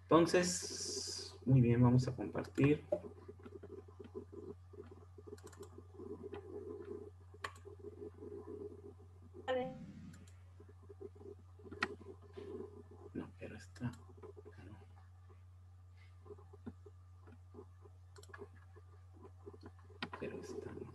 Entonces, muy bien, vamos a compartir. No, pero está. No, pero está. No.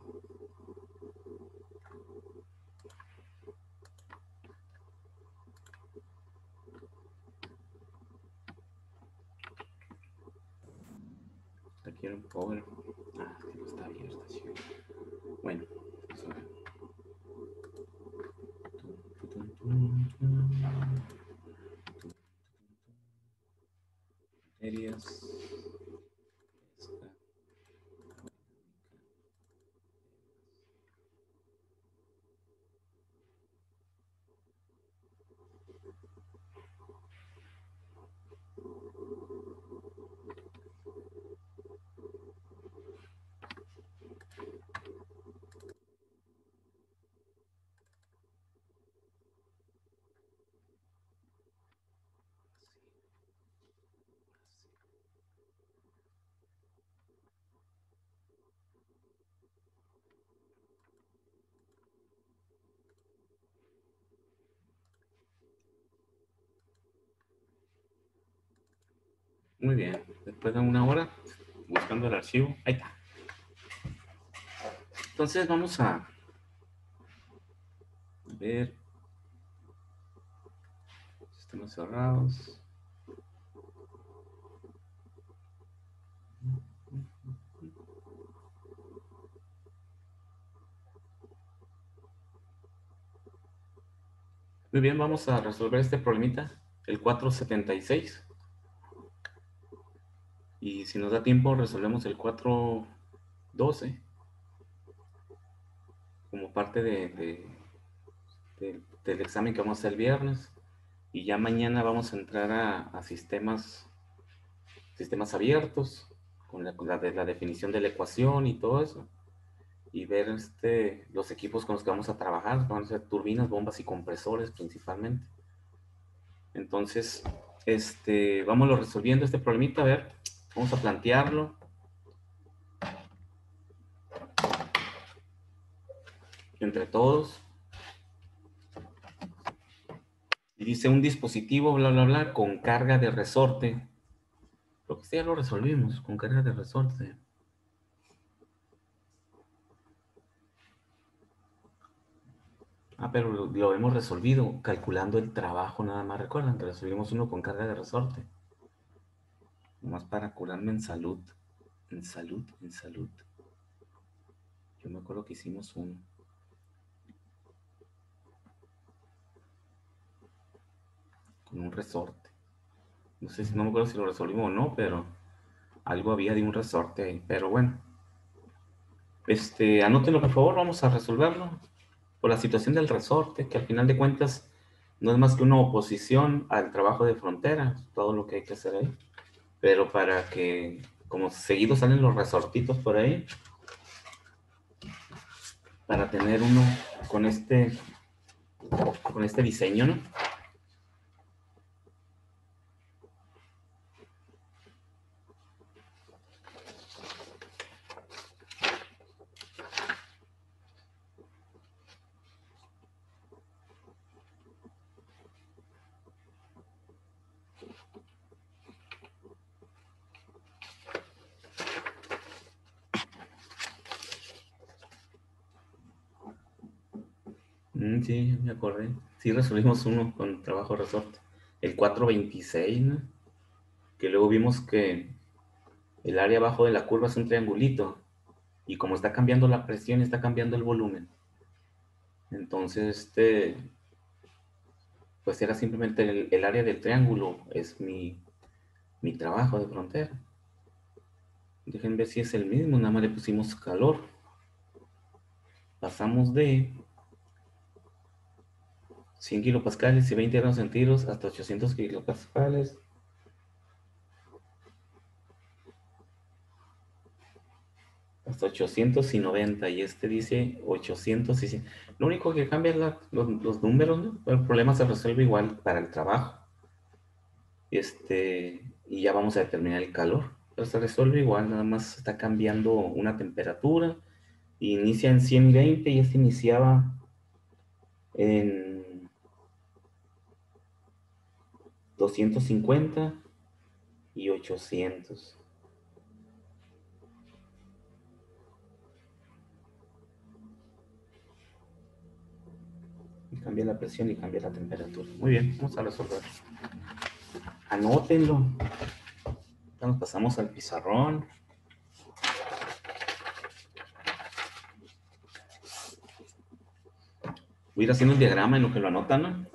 La quiero en power. Ah, que no está abierta. Sí. Bueno, vamos a ver. Materias. Esta. Muy bien, después de una hora buscando el archivo, ahí está. Entonces vamos a ver sistemas cerrados. Muy bien, vamos a resolver este problemita, el 476. Y si nos da tiempo, resolvemos el 412 como parte del examen que vamos a hacer el viernes. Y ya mañana vamos a entrar a sistemas abiertos, con la definición de la ecuación y todo eso. Y ver los equipos con los que vamos a trabajar. Van a ser turbinas, bombas y compresores principalmente. Entonces, vamos resolviendo este problemita. A ver, vamos a plantearlo entre todos. Y dice un dispositivo, bla, bla, bla, con carga de resorte. Lo que ya lo resolvimos, con carga de resorte. Ah, pero lo hemos resolvido calculando el trabajo nada más. Recuerdan que resolvimos uno con carga de resorte. Nomás para curarme en salud. En salud, en salud. Yo me acuerdo que hicimos uno. Con un resorte. No sé si no me acuerdo si lo resolvimos o no, pero algo había de un resorte ahí. Pero bueno. Anótenlo por favor, vamos a resolverlo. Por la situación del resorte, que al final de cuentas no es más que una oposición al trabajo de frontera, todo lo que hay que hacer ahí. Pero para que, como seguido salen los resortitos por ahí, para tener uno con con este diseño, ¿no? Sí, me acordé. Sí, resolvimos uno con trabajo de resorte. El 426, ¿no? Que luego vimos que el área abajo de la curva es un triangulito. Y como está cambiando la presión, está cambiando el volumen. Entonces, pues era simplemente el área del triángulo, es mi trabajo de frontera. Dejen ver si es el mismo, nada más le pusimos calor. Pasamos de 100 kilopascales y 20 grados centígrados hasta 800 kilopascales. Hasta 890 y este dice 800 y 100. Lo único que cambia es los números, ¿no? Pero el problema se resuelve igual para el trabajo. y ya vamos a determinar el calor. Pero se resuelve igual, nada más está cambiando una temperatura. Inicia en 120 y este iniciaba en 250 y 800. Y cambia la presión y cambia la temperatura. Muy bien, vamos a resolver. Anótenlo. Ya nos pasamos al pizarrón. Voy a ir haciendo un diagrama en lo que lo anotan, ¿no?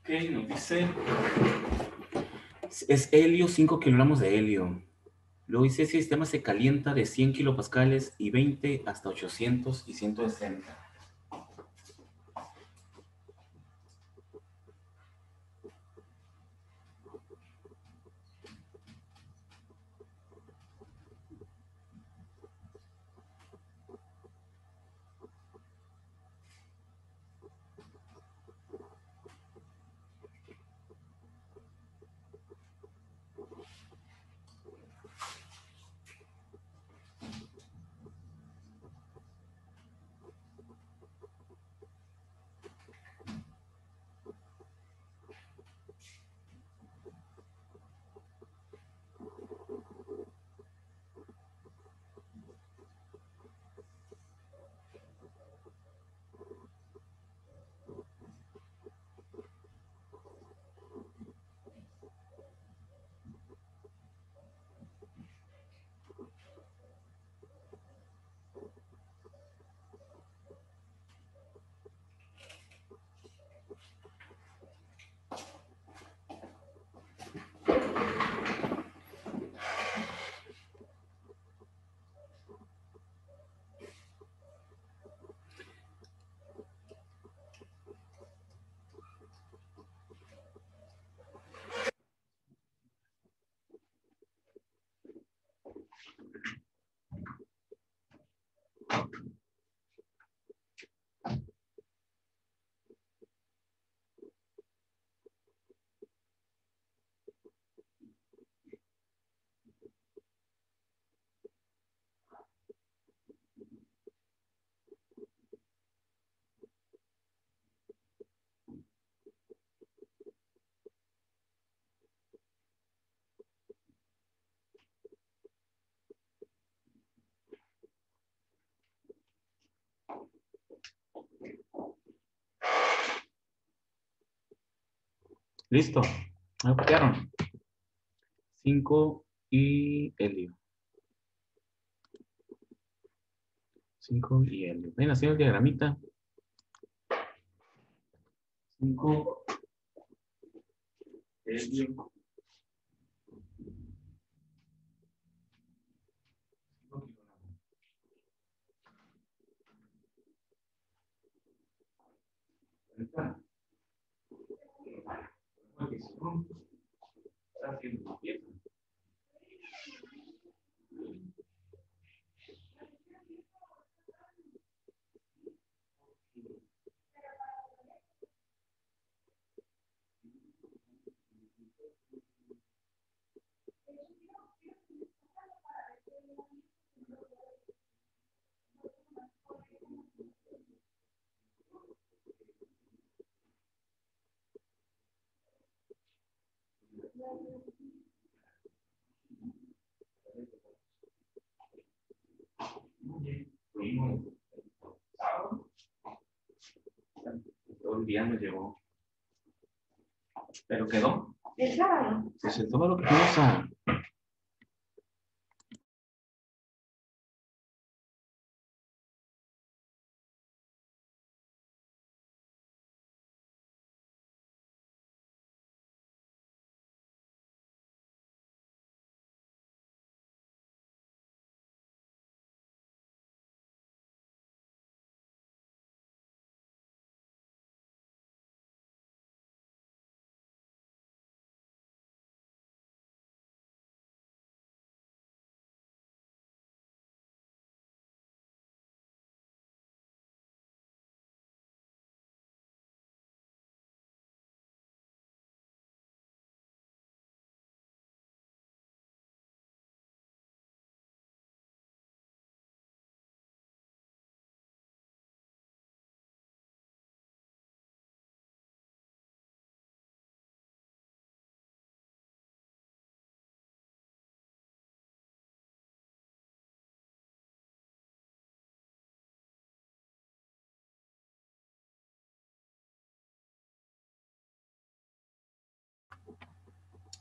Ok, nos dice, es helio, 5 kilogramos de helio. Luego dice, ese sistema se calienta de 100 kilopascales y 20 hasta 800 y 160. Listo. Me copiaron. 5 y helio. 5 y helio. Ven haciendo el diagramita. 5 helio. 5 kilogramos. Ahorita, porque si no, está haciendo una pieza. Fuimos sábado. Todo el día me llevó. Pero quedó. El sábado. Pues todo lo que fuimos a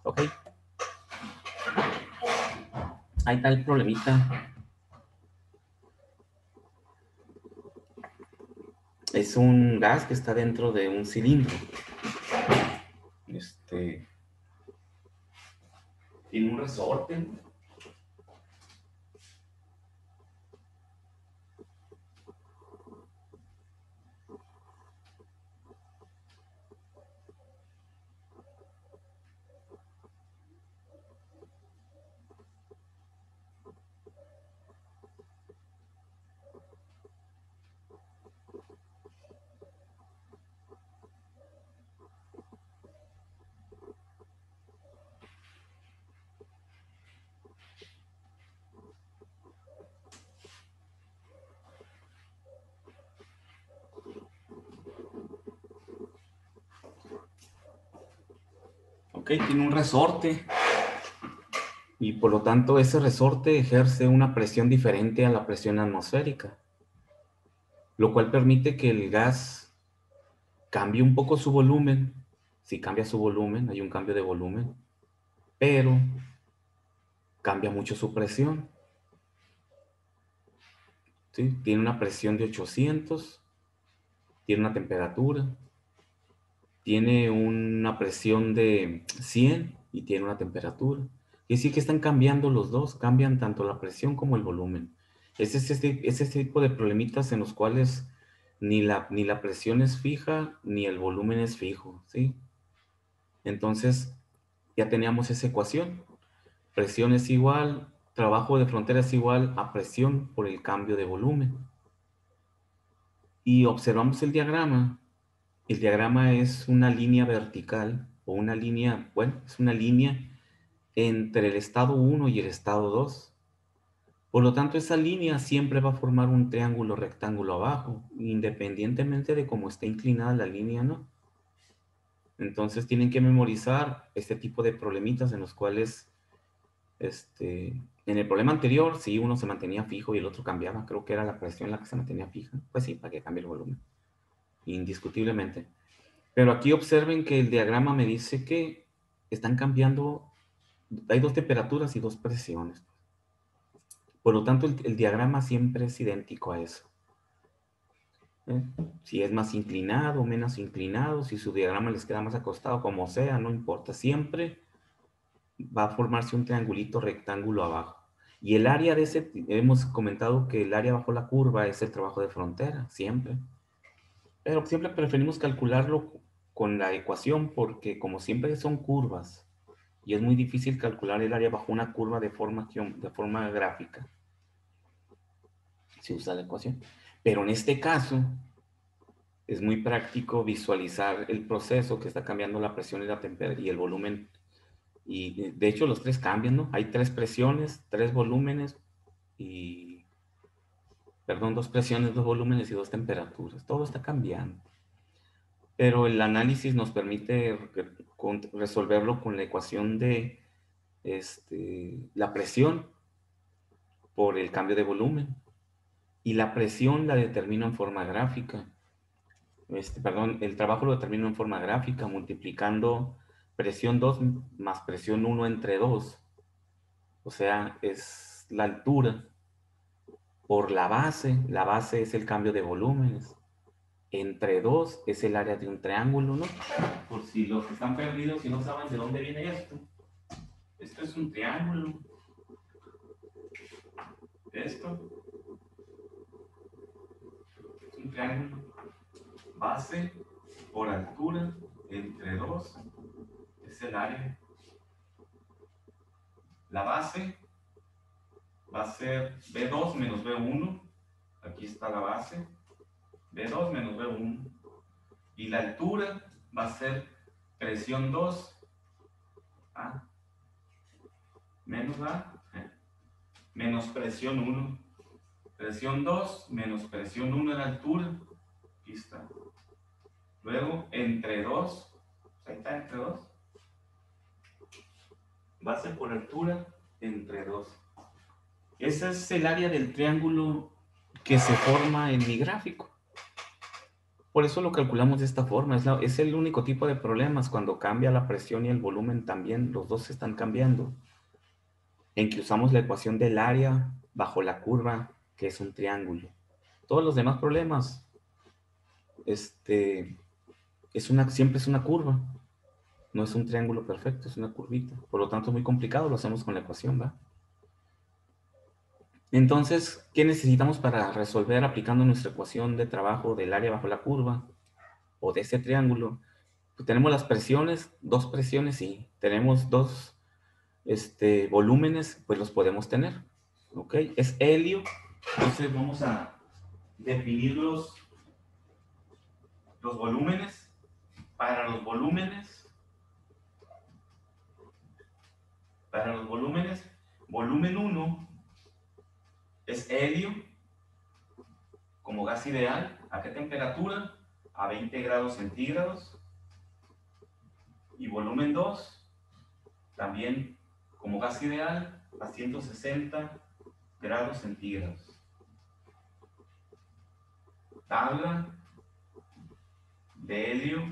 Ok, ahí está el problemita. Es un gas que está dentro de un cilindro. Tiene un resorte. Ok, tiene un resorte y por lo tanto ese resorte ejerce una presión diferente a la presión atmosférica, lo cual permite que el gas cambie un poco su volumen. Si cambia su volumen, hay un cambio de volumen, pero cambia mucho su presión. ¿Sí? Tiene una presión de 800, tiene una temperatura, tiene una presión de 100 y tiene una temperatura. Y sí que están cambiando los dos, cambian tanto la presión como el volumen. Es ese tipo de problemitas en los cuales ni la presión es fija, ni el volumen es fijo, ¿sí? Entonces, ya teníamos esa ecuación. Presión es igual, trabajo de frontera es igual a presión por el cambio de volumen. Y observamos el diagrama. El diagrama es una línea vertical o una línea, bueno, es una línea entre el estado 1 y el estado 2. Por lo tanto, esa línea siempre va a formar un triángulo rectángulo abajo, independientemente de cómo esté inclinada la línea, ¿no? Entonces tienen que memorizar este tipo de problemitas en los cuales, en el problema anterior, si uno se mantenía fijo y el otro cambiaba, creo que era la presión la que se mantenía fija. Pues sí, para que cambie el volumen, indiscutiblemente. Pero aquí observen que el diagrama me dice que están cambiando, hay dos temperaturas y dos presiones. Por lo tanto, el diagrama siempre es idéntico a eso. ¿Eh? Si es más inclinado o menos inclinado, si su diagrama les queda más acostado, como sea, no importa. Siempre va a formarse un triangulito rectángulo abajo. Y el área de ese, hemos comentado que el área bajo la curva es el trabajo de frontera, siempre. Pero siempre preferimos calcularlo con la ecuación porque como siempre son curvas y es muy difícil calcular el área bajo una curva de forma gráfica, se usa la ecuación. Pero en este caso es muy práctico visualizar el proceso que está cambiando la presión y la temperatura y el volumen. Y de hecho los tres cambian, ¿no? Hay tres presiones, tres volúmenes y, perdón, dos presiones, dos volúmenes y dos temperaturas. Todo está cambiando. Pero el análisis nos permite resolverlo con la ecuación de la presión por el cambio de volumen. Y la presión la determino en forma gráfica. Perdón, el trabajo lo determino en forma gráfica, multiplicando presión 2 más presión 1 entre 2. O sea, es la altura por la base. La base es el cambio de volúmenes. Entre 2 es el área de un triángulo, ¿no? Por si los que están perdidos y no saben de dónde viene esto. Esto es un triángulo. Esto es un triángulo. Base por altura entre 2 es el área. La base va a ser B2 menos B1. Aquí está la base. B2 menos B1. Y la altura va a ser presión 2 A menos A menos presión 1. Presión 2 menos presión 1 en la altura. Aquí está. Luego, entre 2. Ahí está, entre 2. Base por altura entre 2. Ese es el área del triángulo que se forma en mi gráfico. Por eso lo calculamos de esta forma. Es el único tipo de problemas cuando cambia la presión y el volumen también. Los dos están cambiando. En que usamos la ecuación del área bajo la curva, que es un triángulo. Todos los demás problemas, siempre es una curva. No es un triángulo perfecto, es una curvita. Por lo tanto, es muy complicado. Lo hacemos con la ecuación, ¿va? Entonces, ¿qué necesitamos para resolver aplicando nuestra ecuación de trabajo del área bajo la curva o de ese triángulo? Pues tenemos las presiones, dos presiones y tenemos dos volúmenes, pues los podemos tener. ¿Ok? Es helio. Entonces vamos a definir los volúmenes. Para los volúmenes, volumen 1 es helio como gas ideal. ¿A qué temperatura? A 20 grados centígrados. Y volumen 2 también como gas ideal a 160 grados centígrados. Tabla de helio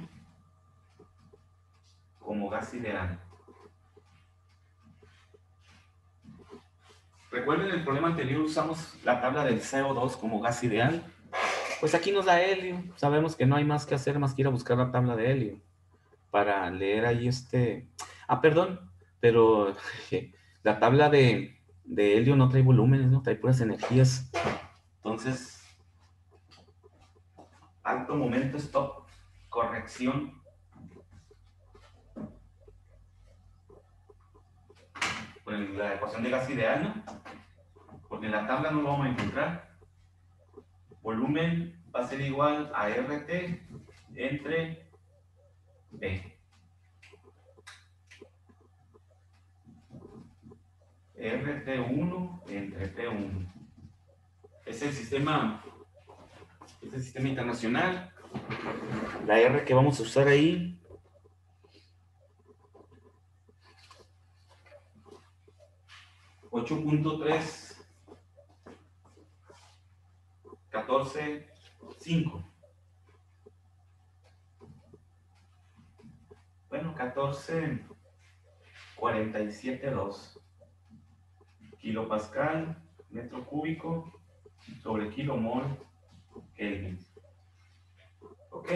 como gas ideal. Recuerden, el problema anterior usamos la tabla del CO2 como gas ideal. Pues aquí nos da helio. Sabemos que no hay más que hacer más que ir a buscar la tabla de helio para leer ahí perdón, pero la tabla de helio no trae volúmenes, no trae puras energías. Entonces, alto, momento, stop, corrección. Con la ecuación de gas ideal, ¿no? Porque en la tabla no lo vamos a encontrar. Volumen va a ser igual a RT entre B. RT1 entre T1. Es el sistema internacional. La R que vamos a usar ahí 8.3 14.5. Bueno, 14.47.2 kilopascal metro cúbico sobre kilomol Kelvin. Ok,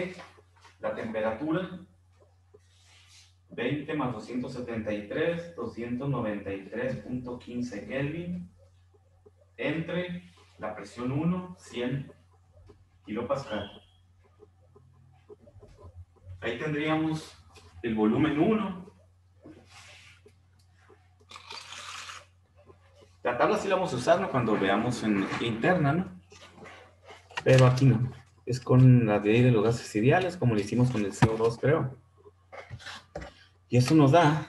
la temperatura 20 más 273, 293.15 Kelvin entre la presión 1, 100 kilopascal. Ahí tendríamos el volumen 1. La tabla sí la vamos a usar, ¿no?, cuando veamos en interna, ¿no? Pero aquí no. Es con la ley de los gases ideales, como lo hicimos con el CO2, creo. Y eso nos da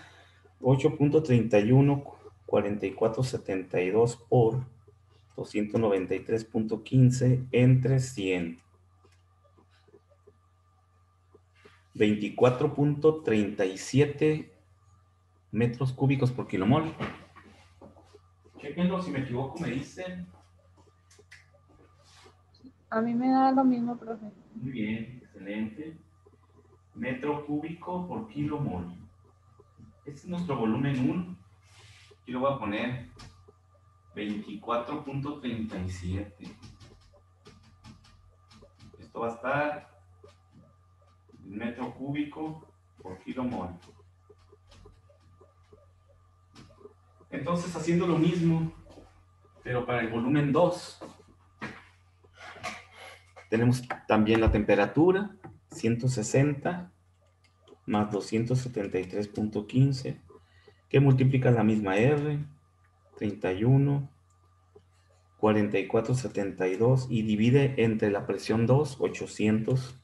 8.314472 por 293.15 entre 100. 24.37 metros cúbicos por kilomol. Chequenlo, si me equivoco me dicen. A mí me da lo mismo, profe. Muy bien, excelente. Metro cúbico por kilomol. Este es nuestro volumen 1. Aquí lo voy a poner 24.37. Esto va a estar metro cúbico por kilomol. Entonces, haciendo lo mismo, pero para el volumen 2, tenemos también la temperatura, 160 más 273.15, que multiplica la misma R, 31, 44.72, y divide entre la presión 2, 800,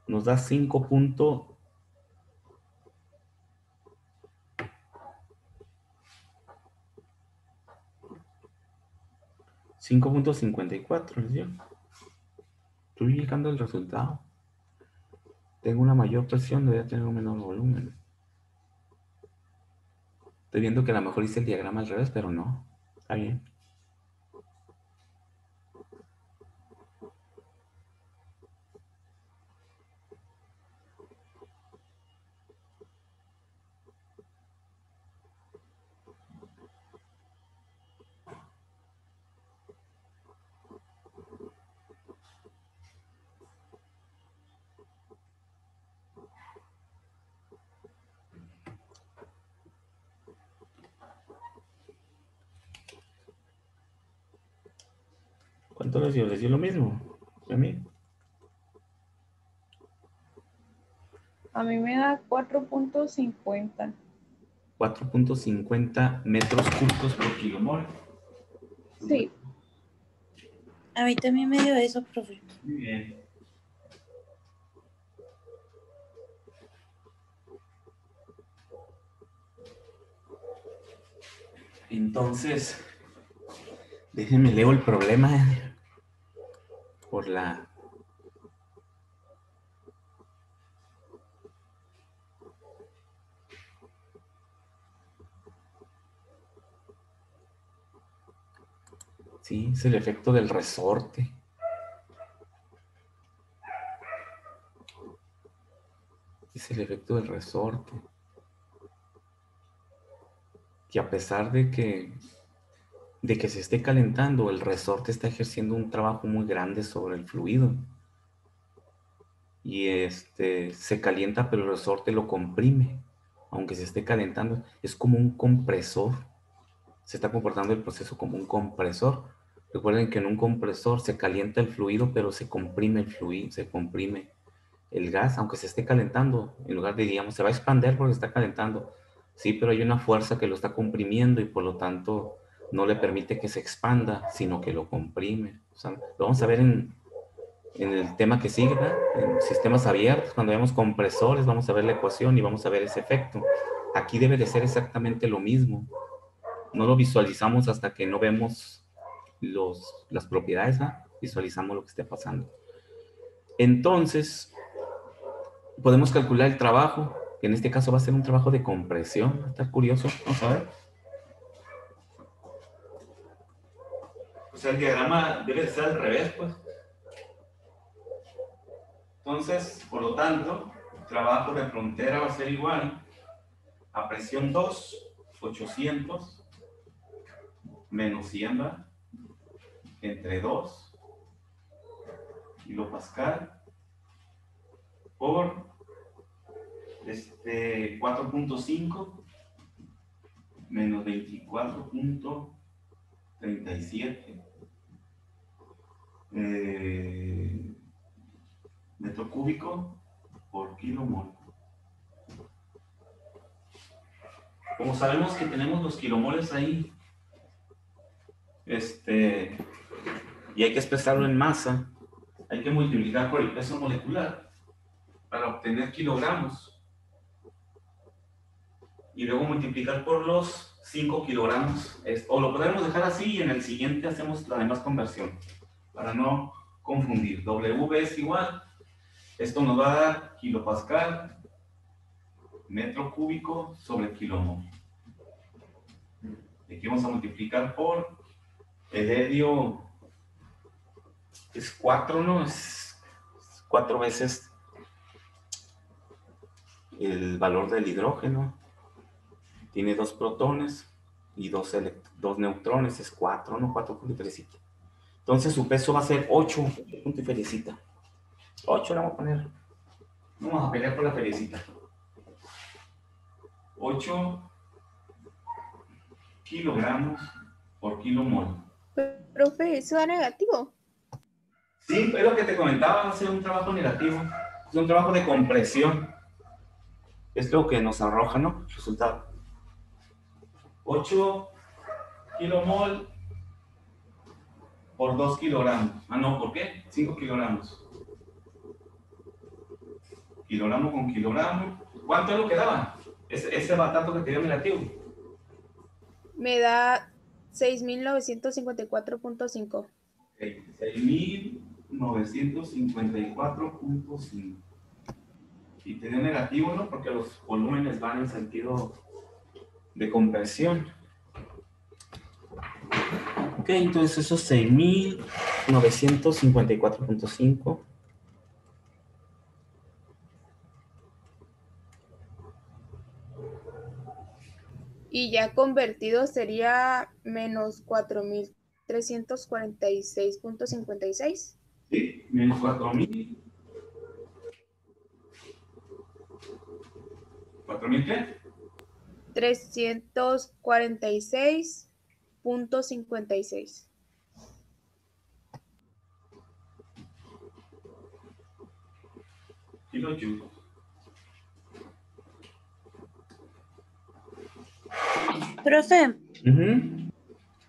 nos da 5.54, ¿les dio? Estoy llegando al resultado. Tengo una mayor presión, debería tener un menor volumen. Estoy viendo que a lo mejor hice el diagrama al revés, pero no. Está bien. entonces yo les dio lo mismo. A mí. A mí me da 4.50. 4.50 metros cúbicos por kilomol. Sí. A mí también me dio eso, profe. Muy bien. Entonces, déjenme leo el problema por la... Sí, es el efecto del resorte. Es el efecto del resorte. Que a pesar de que se esté calentando, el resorte está ejerciendo un trabajo muy grande sobre el fluido. Y se calienta, pero el resorte lo comprime, aunque se esté calentando. Es como un compresor. Se está comportando el proceso como un compresor. Recuerden que en un compresor se calienta el fluido, pero se comprime el fluido, se comprime el gas, aunque se esté calentando. En lugar de, digamos, se va a expandir porque se está calentando. Sí, pero hay una fuerza que lo está comprimiendo y por lo tanto no le permite que se expanda, sino que lo comprime. O sea, lo vamos a ver en el tema que sigue, ¿verdad? En sistemas abiertos, cuando vemos compresores, vamos a ver la ecuación y vamos a ver ese efecto. Aquí debe de ser exactamente lo mismo. No lo visualizamos hasta que no vemos las propiedades, ¿verdad? Visualizamos lo que esté pasando. Entonces, podemos calcular el trabajo, que en este caso va a ser un trabajo de compresión. Está curioso, vamos a ver. O sea, el diagrama debe de ser al revés, pues. Entonces, por lo tanto, el trabajo de frontera va a ser igual a presión 2, 800, menos 100, ¿va? Entre 2 kilopascal por 4.5 menos 24.37 metro cúbico por kilomol. Como sabemos que tenemos los kilomoles ahí, y hay que expresarlo en masa, hay que multiplicar por el peso molecular para obtener kilogramos y luego multiplicar por los 5 kilogramos, o lo podemos dejar así y en el siguiente hacemos la demás conversión para no confundir. W es igual, esto nos va a dar kilopascal metro cúbico sobre kilomol. Aquí vamos a multiplicar por el helio, es 4, ¿no? Es 4 veces el valor del hidrógeno. Tiene 2 protones y 2 neutrones, es 4, ¿no? 4 punto y feriecita. Entonces su peso va a ser 8 punto y feriecita. 8 le vamos a poner. Vamos a pelear por la feriecita. 8 kilogramos por kilomol. Profe, ¿eso da negativo? Sí, es lo que te comentaba, va a ser un trabajo negativo. Es un trabajo de compresión. Es lo que nos arroja, ¿no? El resultado. 8 kilomol por 2 kilogramos. Ah, no, ¿por qué? 5 kilogramos. Kilogramo con kilogramo. ¿Cuánto es lo que daba? Ese batato que te dio negativo. Me da 6.954.5. 6.954.5. Y te dio negativo, ¿no? Porque los volúmenes van en sentido de compresión. Ok, entonces esos 6.954.5. Y ya convertido sería menos 4.346.56. Sí, menos 4.000. ¿4.000 qué? 346.56. kilojoules. Profe, Ujú.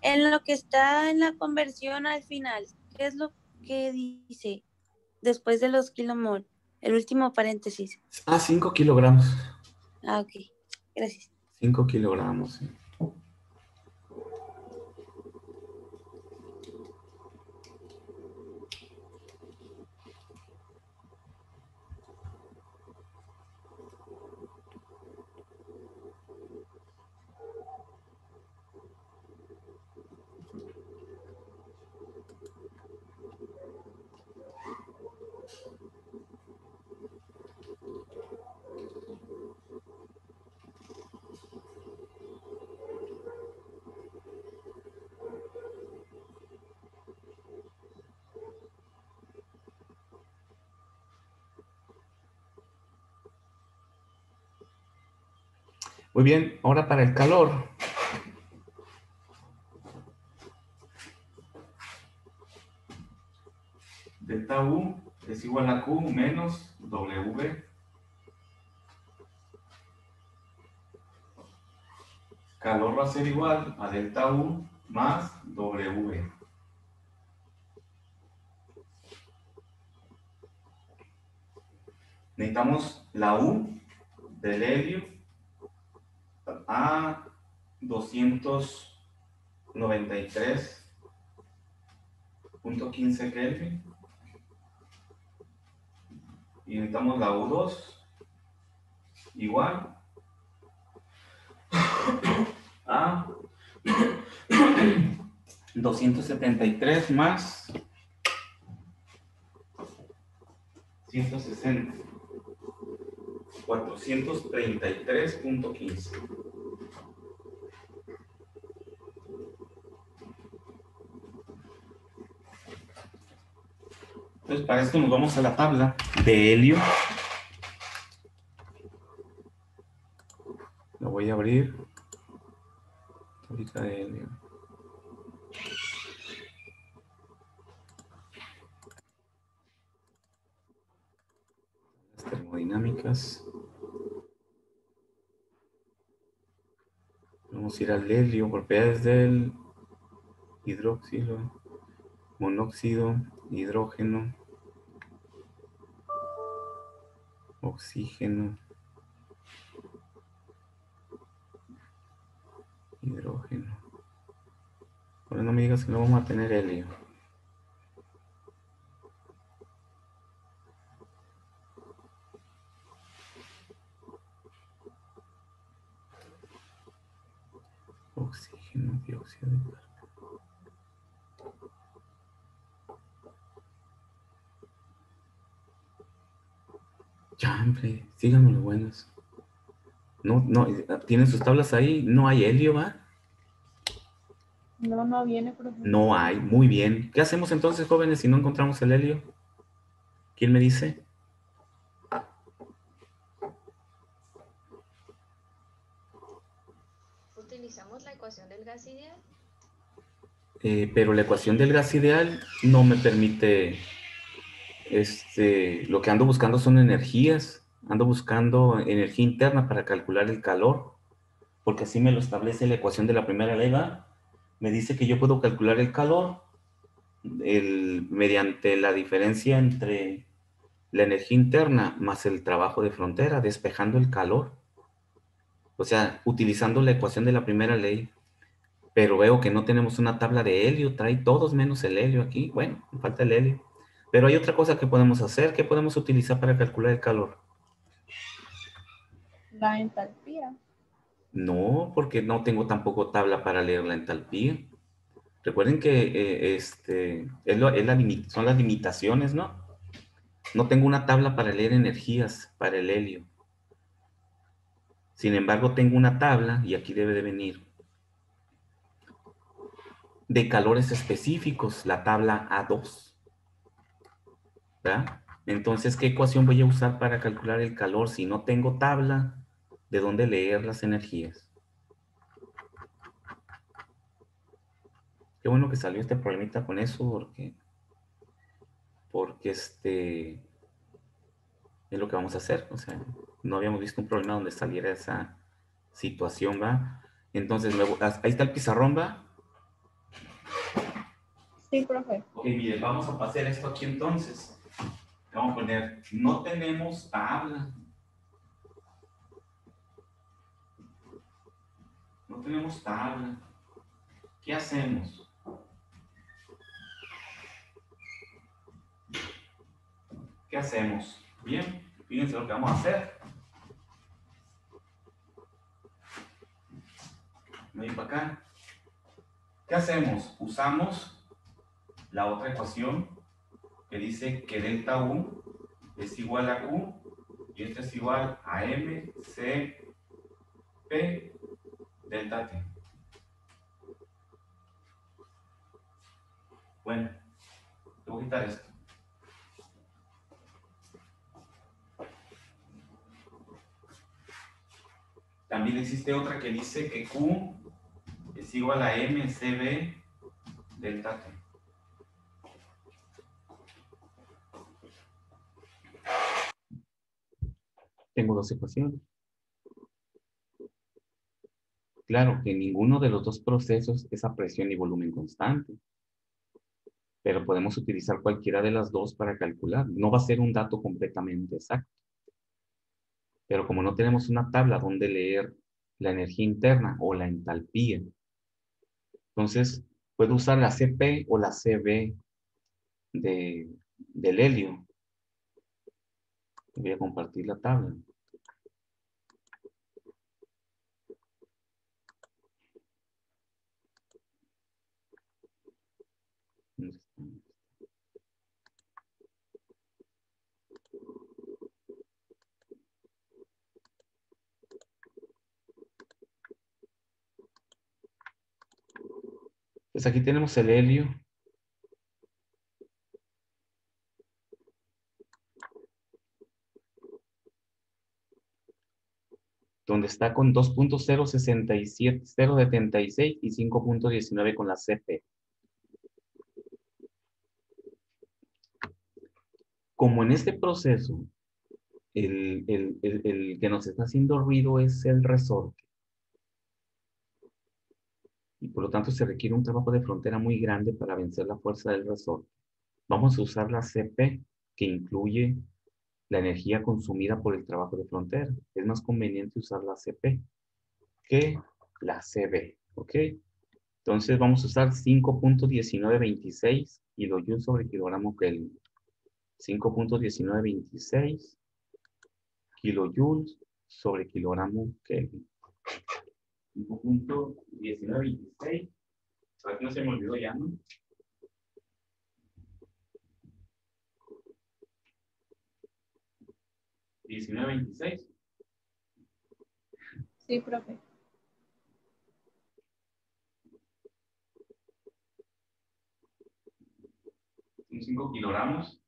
en lo que está en la conversión al final, ¿qué es lo que dice después de los kilomol? El último paréntesis. 5 kilogramos. Ah, ok. Gracias. 5 kilogramos, sí. Muy bien, ahora para el calor. Delta U es igual a Q menos W. Calor va a ser igual a delta U más W. Necesitamos la U del helio a 293.15 Kelvin. Y necesitamos la U2 igual a 273 más 160. 433.15. Entonces, para esto nos vamos a la tabla de helio. Lo voy a abrir. Tablita de helio. Las termodinámicas. Vamos a ir al helio, propiedades del hidróxido, monóxido, hidrógeno, oxígeno, hidrógeno. Ahora no me digas que no vamos a tener helio. Oxígeno, dióxido de carbono. Ya, hombre, síganme los buenos. No, no, tienen sus tablas ahí, no hay helio, ¿va? No, no viene, profesor. No hay, muy bien. ¿Qué hacemos entonces, jóvenes, si no encontramos el helio? ¿Quién me dice? Utilizamos la ecuación del gas ideal. Pero la ecuación del gas ideal no me permite, lo que ando buscando son energías, ando buscando energía interna para calcular el calor, porque así me lo establece la ecuación de la primera ley, ¿va? Me dice que yo puedo calcular el calor mediante la diferencia entre la energía interna más el trabajo de frontera, despejando el calor. O sea, utilizando la ecuación de la primera ley. Pero veo que no tenemos una tabla de helio, trae todos menos el helio aquí. Bueno, falta el helio. Pero hay otra cosa que podemos hacer, que podemos utilizar para calcular el calor. La entalpía. No, porque no tengo tampoco tabla para leer la entalpía. Recuerden que son las limitaciones, ¿no? No tengo una tabla para leer energías para el helio. Sin embargo, tengo una tabla, y aquí debe de venir, de calores específicos, la tabla A2. ¿Verdad? Entonces, ¿qué ecuación voy a usar para calcular el calor si no tengo tabla de dónde leer las energías? Qué bueno que salió este problemita con eso, porque es lo que vamos a hacer. O sea, no habíamos visto un problema donde saliera esa situación, ¿va? Entonces, ahí está el pizarrón, ¿va? Sí, profe. Ok, mire, vamos a pasar esto aquí entonces. Vamos a poner, no tenemos tabla. No tenemos tabla. ¿Qué hacemos? ¿Qué hacemos? Bien, fíjense lo que vamos a hacer. Voy para acá. ¿Qué hacemos? Usamos la otra ecuación que dice que delta U es igual a Q y esto es igual a M, C, P, delta T. Bueno, te voy a quitar esto. También existe otra que dice que Q es igual a MCB delta T. Tengo dos ecuaciones. Claro que ninguno de los dos procesos es a presión y volumen constante, pero podemos utilizar cualquiera de las dos para calcular. No va a ser un dato completamente exacto. Pero como no tenemos una tabla donde leer la energía interna o la entalpía, entonces puedo usar la CP o la CB del helio. Voy a compartir la tabla. Pues aquí tenemos el helio. Donde está con 2.067, 0.76 y 5.19 con la CP. Como en este proceso, el que nos está haciendo ruido es el resorte. Y por lo tanto se requiere un trabajo de frontera muy grande para vencer la fuerza del resorte. Vamos a usar la CP, que incluye la energía consumida por el trabajo de frontera. Es más conveniente usar la CP que la CB, ¿ok? Entonces vamos a usar 5.1926 kilojoules sobre kilogramo Kelvin. 5.1926 kilojoules sobre kilogramo Kelvin. 5.1926. Aquí no se me olvidó ya, ¿no? ¿1926? Sí, profe. Son 5 kilogramos.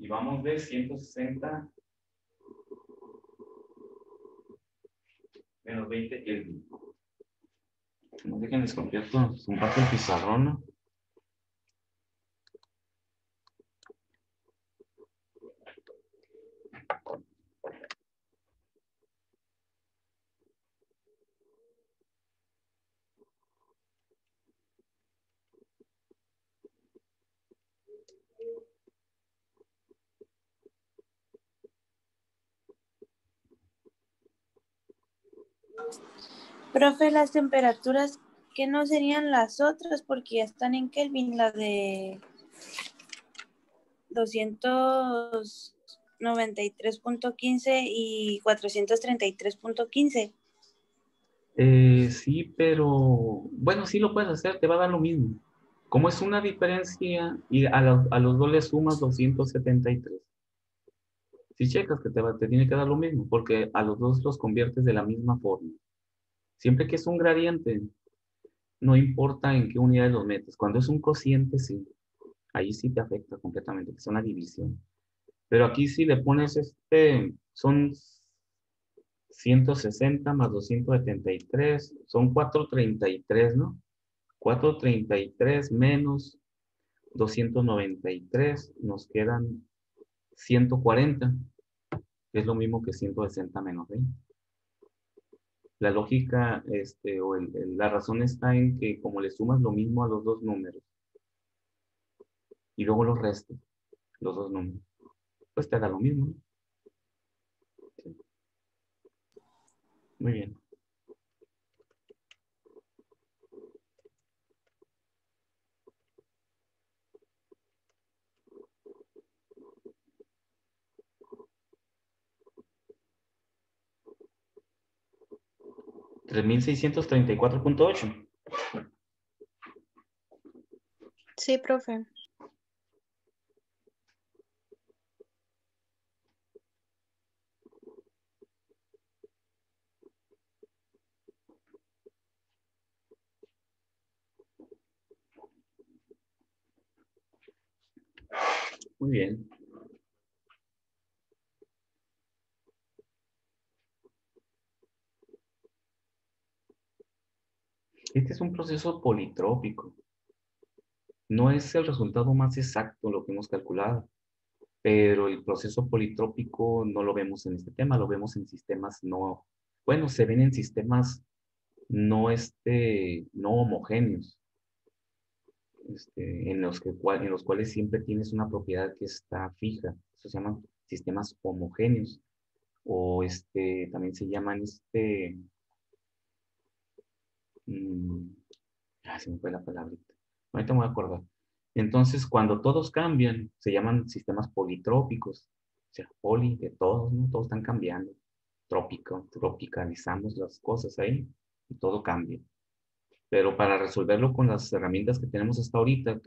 Y vamos de 160 menos 20 Kelvin. No dejen descompierto un parte del pizarrón, ¿no? Profe, las temperaturas, ¿qué no serían las otras? Porque ya están en Kelvin, la de 293.15 y 433.15. Sí, pero bueno, sí lo puedes hacer, te va a dar lo mismo. Como es una diferencia y a los dos le sumas 273. Si checas que te tiene que dar lo mismo, porque a los dos los conviertes de la misma forma. Siempre que es un gradiente, no importa en qué unidades los metes. Cuando es un cociente, sí. Ahí sí te afecta completamente, que es una división. Pero aquí si le pones son 160 más 273 son 433, ¿no? 433 menos 293 nos quedan 140, que es lo mismo que 160 menos 20. La lógica, la razón está en que como le sumas lo mismo a los dos números y luego los restos, los dos números, pues te da lo mismo, ¿no? Sí. Muy bien. ¿3634.8? Sí, profe. Muy bien. Este es un proceso politrópico. No es el resultado más exacto lo que hemos calculado, pero el proceso politrópico no lo vemos en este tema, lo vemos en sistemas no, bueno, se ven en sistemas no, no homogéneos, en los cuales siempre tienes una propiedad que está fija. Eso se llaman sistemas homogéneos, o también se llaman se me fue la palabrita. Ahorita me voy a acordar. Entonces, cuando todos cambian, se llaman sistemas politrópicos. O sea, poli de todos, ¿no? Todos están cambiando. Tropicalizamos las cosas ahí y todo cambia. Pero para resolverlo con las herramientas que tenemos hasta ahorita,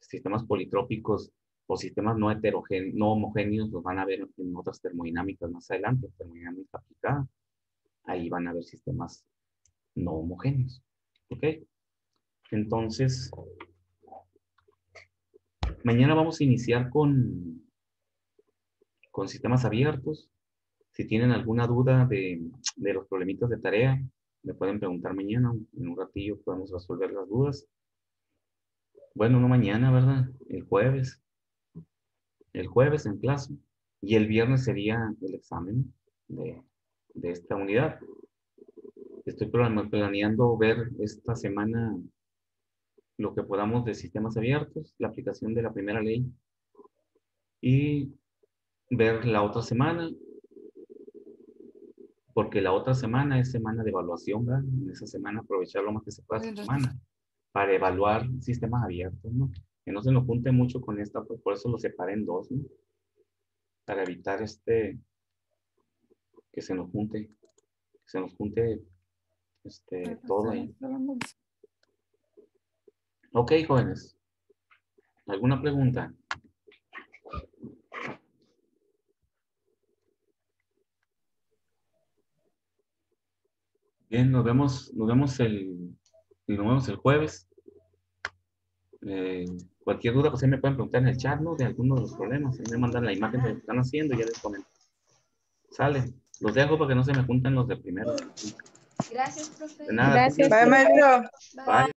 sistemas politrópicos o sistemas no heterogéneos, no homogéneos, los van a ver en otras termodinámicas más adelante, termodinámica aplicada. Ahí van a ver sistemas no homogéneos. ¿Ok? Entonces, mañana vamos a iniciar con sistemas abiertos. Si tienen alguna duda de los problemitas de tarea, me pueden preguntar mañana. En un ratillo podemos resolver las dudas. Bueno, no mañana, ¿verdad? El jueves. El jueves en clase. Y el viernes sería el examen de esta unidad. Estoy planeando ver esta semana lo que podamos de sistemas abiertos, la aplicación de la primera ley, y ver la otra semana, porque la otra semana es semana de evaluación, ¿verdad? En esa semana aprovechar lo más que se pueda esta semana para evaluar sistemas abiertos, ¿no? Que no se nos junte mucho con esta, pues por eso lo separé en dos, ¿no? Para evitar que se nos junte todo ahí. Ok, jóvenes. ¿Alguna pregunta? Bien, nos vemos el jueves. Cualquier duda, pues ahí me pueden preguntar en el chat, ¿no? De alguno de los problemas. Ahí me mandan la imagen de lo que están haciendo y ya les comento. Sale. Los dejo para que no se me junten los de primero. Gracias, profe. De nada. Gracias. Bye, maestro. Bye.